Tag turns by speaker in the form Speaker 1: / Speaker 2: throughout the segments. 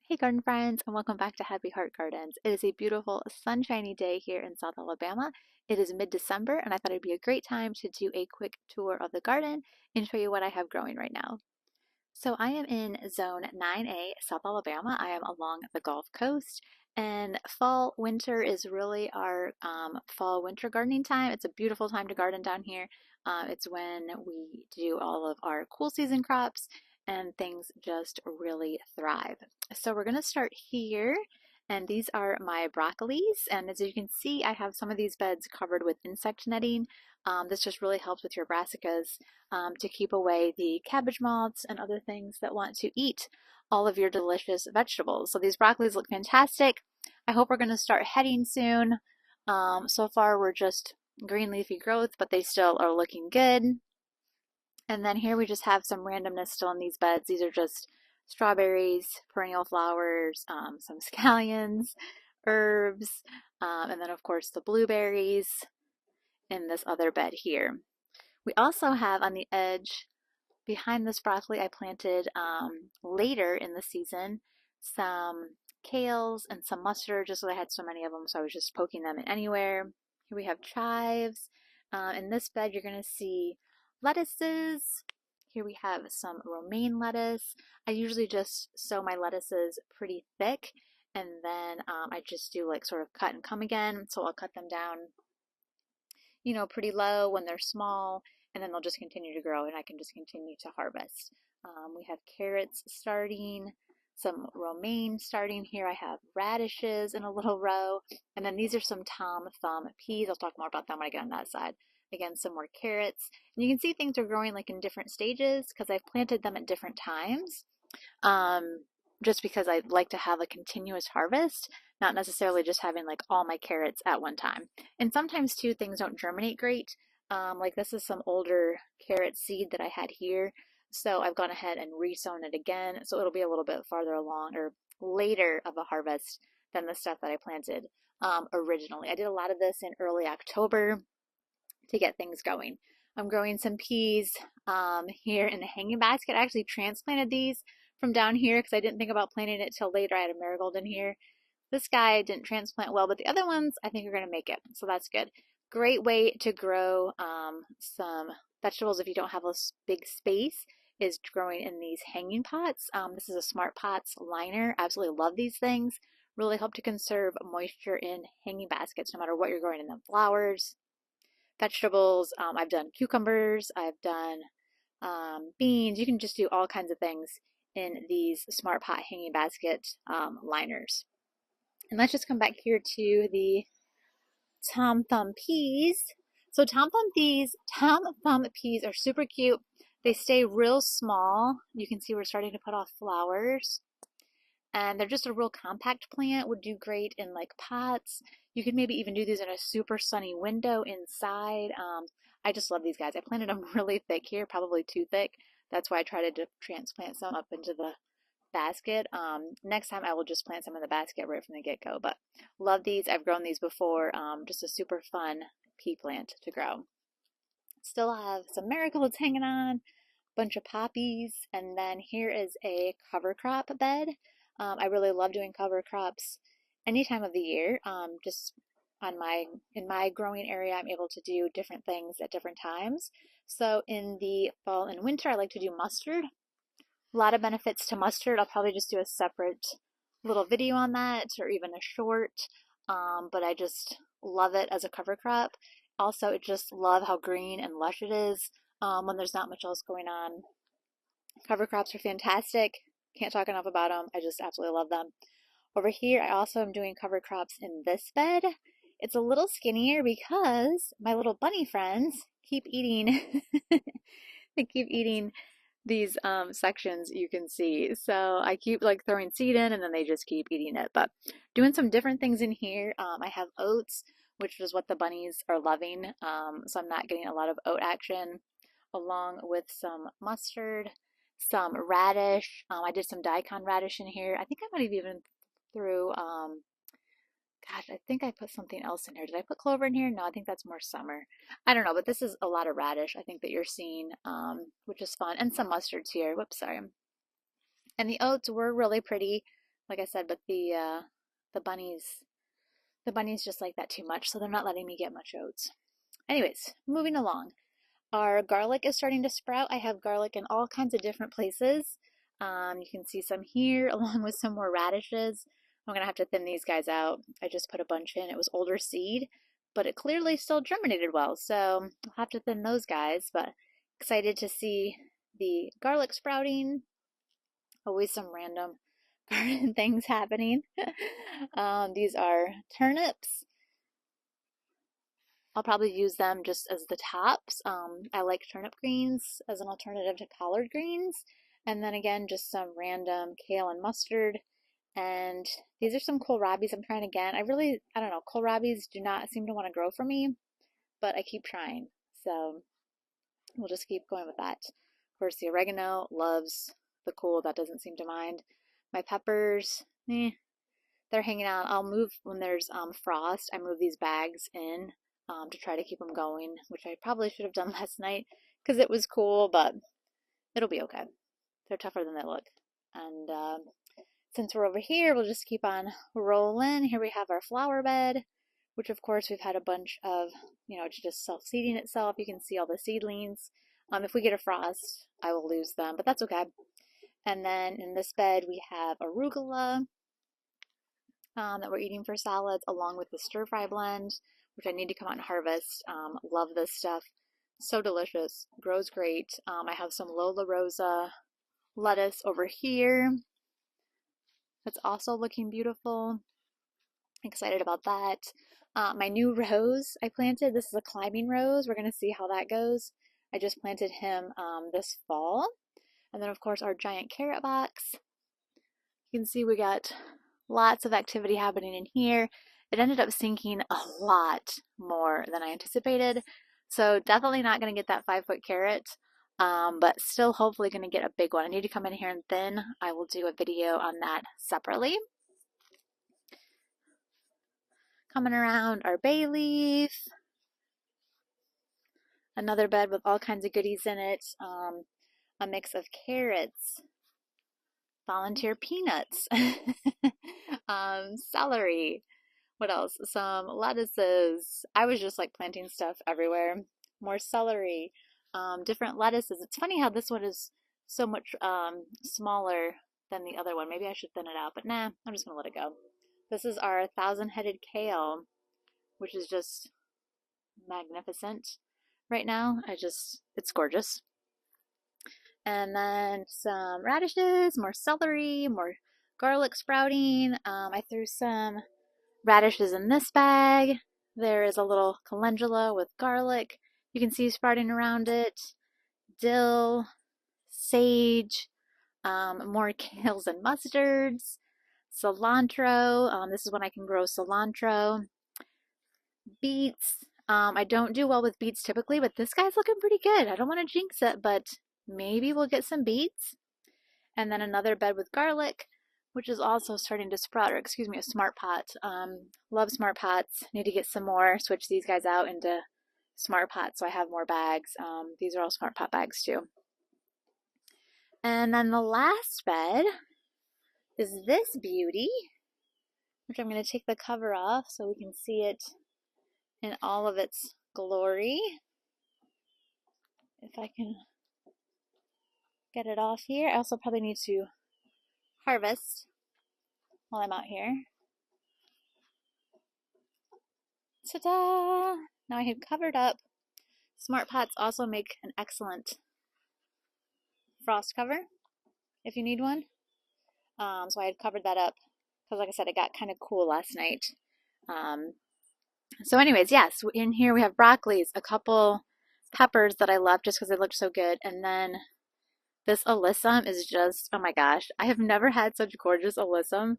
Speaker 1: Hey garden friends, and welcome back to Happy Heart Gardens. It is a beautiful sunshiny day here in South Alabama. It is mid-December and I thought it'd be a great time to do a quick tour of the garden and show you what I have growing right now. So I am in zone 9A, South Alabama. I am along the Gulf Coast, and fall winter is really our fall winter gardening time. It's a beautiful time to garden down here. It's when we do all of our cool season crops and things just really thrive. So we're going to start here. And these are my broccolis. And as you can see, I have some of these beds covered with insect netting. This just really helps with your brassicas to keep away the cabbage moths and other things that want to eat all of your delicious vegetables. So these broccolis look fantastic. I hope we're going to start heading soon. So far we're just green leafy growth, but they still are looking good. And then here we just have some randomness still in these beds. These are just strawberries, perennial flowers, some scallions, herbs, and then of course the blueberries in this other bed here. We also have on the edge behind this broccoli I planted later in the season some kales and some mustard just so I had so many of them, so I was just poking them in anywhere. Here we have chives. In this bed you're going to see lettuces. Here we have some romaine lettuce. I usually just sow my lettuces pretty thick and then I just do like sort of cut and come again, so I'll cut them down pretty low when they're small, and then they'll just continue to grow and I can just continue to harvest. We have carrots starting, some romaine starting here. I have radishes in a little row, and then these are some Tom Thumb peas. I'll talk more about them when I get on that side. Again, some more carrots. And you can see things are growing like in different stages because I've planted them at different times. Just because I like to have a continuous harvest, not necessarily just having like all my carrots at one time. And sometimes too, things don't germinate great. Like this is some older carrot seed that I had here. So I've gone ahead and resown it again. So it'll be a little bit farther along or later of a harvest than the stuff that I planted originally. I did a lot of this in early October to get things going. I'm growing some peas here in the hanging basket. I actually transplanted these from down here because I didn't think about planting it till later. I had a marigold in here. This guy didn't transplant well, but the other ones I think are going to make it, so that's good. Great way to grow some vegetables if you don't have a big space is growing in these hanging pots. This is a Smart Pots liner. I absolutely love these things. Really help to conserve moisture in hanging baskets no matter what you're growing in them. Flowers, vegetables. I've done cucumbers. I've done beans. You can just do all kinds of things in these Smart Pot hanging basket liners. And let's just come back here to the Tom Thumb peas. So Tom Thumb peas are super cute. They stay real small. You can see we're starting to put off flowers. And they're just a real compact plant, would do great in like pots. You could maybe even do these in a super sunny window inside. I just love these guys. I planted them really thick here, probably too thick. That's why I tried to transplant some up into the basket. Next time I will just plant some in the basket right from the get-go. But love these. I've grown these before. Just a super fun pea plant to grow. Still have some marigolds hanging on, bunch of poppies, and then here is a cover crop bed. I really love doing cover crops any time of the year. Just in my growing area, I'm able to do different things at different times. So in the fall and winter, I like to do mustard. A lot of benefits to mustard. I'll probably just do a separate little video on that or even a short, but I just love it as a cover crop. Also, I just love how green and lush it is when there's not much else going on. Cover crops are fantastic. Can't talk enough about them. I just absolutely love them. Over here, I also am doing cover crops in this bed. It's a little skinnier because my little bunny friends keep eating. They keep eating these sections you can see. So I keep like throwing seed in and then they just keep eating it. But doing some different things in here. I have oats, which is what the bunnies are loving. So I'm not getting a lot of oat action, along with some mustard, some radish. I did some daikon radish in here. I think I might have even threw gosh, I think I put something else in here. Did I put clover in here? No, I think that's more summer. I don't know, but this is a lot of radish I think that you're seeing, which is fun. And some mustards here. Whoops, sorry. And the oats were really pretty. like I said, but the bunnies the bunnies just like that too much, so they're not letting me get much oats. Anyways, moving along. Our garlic is starting to sprout. I have garlic in all kinds of different places. You can see some here along with some more radishes. I'm gonna have to thin these guys out. I just put a bunch in. It was older seed, but it clearly still germinated well, so I'll have to thin those guys, but excited to see the garlic sprouting. Always some random garden things happening. These are turnips. I'll probably use them just as the tops. I like turnip greens as an alternative to collard greens. And then again, just some random kale and mustard. And these are some kohlrabis I'm trying again. I don't know, kohlrabis do not seem to want to grow for me, but I keep trying. So we'll just keep going with that. Of course, the oregano loves the cool. That doesn't seem to mind. My peppers, they're hanging out. I'll move when there's frost. I move these bags in to try to keep them going, which I probably should have done last night because it was cool, but it'll be okay. They're tougher than they look. And since we're over here, we'll just keep on rolling. Here we have our flower bed, which of course we've had a bunch of, it's just self-seeding itself. You can see all the seedlings. If we get a frost, I will lose them, but that's okay. And then in this bed, we have arugula that we're eating for salads, along with the stir-fry blend, which I need to come out and harvest. Love this stuff. So delicious. Grows great. I have some Lola Rosa lettuce over here. That's also looking beautiful. Excited about that. My new rose I planted. This is a climbing rose. We're going to see how that goes. I just planted him this fall. And then, of course, our giant carrot box. You can see we got lots of activity happening in here. It ended up sinking a lot more than I anticipated. So definitely not going to get that 5-foot carrot, but still hopefully going to get a big one. I need to come in here and thin. I will do a video on that separately. Coming around our bay leaf. Another bed with all kinds of goodies in it. A mix of carrots, volunteer peanuts, celery. What else? Some lettuces. I was just like planting stuff everywhere. More celery, different lettuces. It's funny how this one is so much smaller than the other one. Maybe I should thin it out, but nah, I'm just gonna let it go. This is our 1,000-headed kale, which is just magnificent right now. It's gorgeous. And then some radishes, more celery, more garlic sprouting. I threw some radishes in this bag. There is a little calendula with garlic. You can see sprouting around it. Dill, sage, more kales and mustards, cilantro. This is when I can grow cilantro. Beets. I don't do well with beets typically, but this guy's looking pretty good. I don't want to jinx it, but maybe we'll get some beets. And then another bed with garlic, which is also starting to sprout, or excuse me, a smart pot. Love smart pots. Need to get some more. Switch these guys out into smart pots so I have more bags. These are all smart pot bags too. And then the last bed is this beauty, which I'm going to take the cover off so we can see it in all of its glory. If I can get it off here. I also probably need to harvest while I'm out here. Ta-da! Now I have covered up. Smart pots also make an excellent frost cover if you need one. So I had covered that up because, like I said, it got kind of cool last night. So anyways, yes, in here we have broccolis, a couple peppers that I love just because they looked so good, and then this alyssum is just, oh my gosh, I have never had such gorgeous alyssum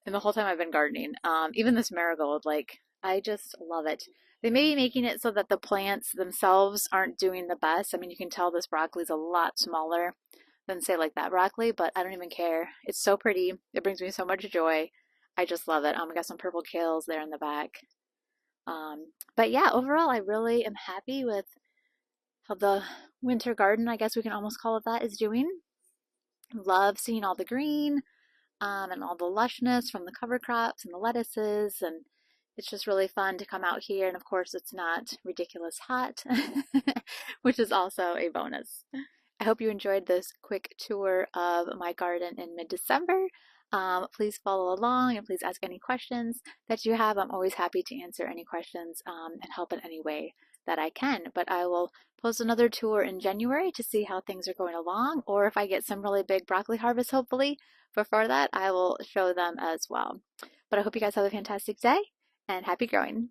Speaker 1: in the whole time I've been gardening. Even this marigold, like, I just love it. They may be making it so that the plants themselves aren't doing the best. I mean, you can tell this broccoli is a lot smaller than, say, like that broccoli, but I don't even care. It's so pretty. It brings me so much joy. I just love it. I got some purple kales there in the back. But yeah, overall, I really am happy with how the winter garden, I guess we can almost call it that, is doing. Love seeing all the green. and all the lushness from the cover crops and the lettuces. And it's just really fun to come out here. And of course, it's not ridiculous hot, which is also a bonus. I hope you enjoyed this quick tour of my garden in mid-December. Please follow along and please ask any questions that you have. I'm always happy to answer any questions and help in any way that I can. But I will post another tour in January to see how things are going along, or if I get some really big broccoli harvest, hopefully. Before that, I will show them as well. But I hope you guys have a fantastic day and happy growing.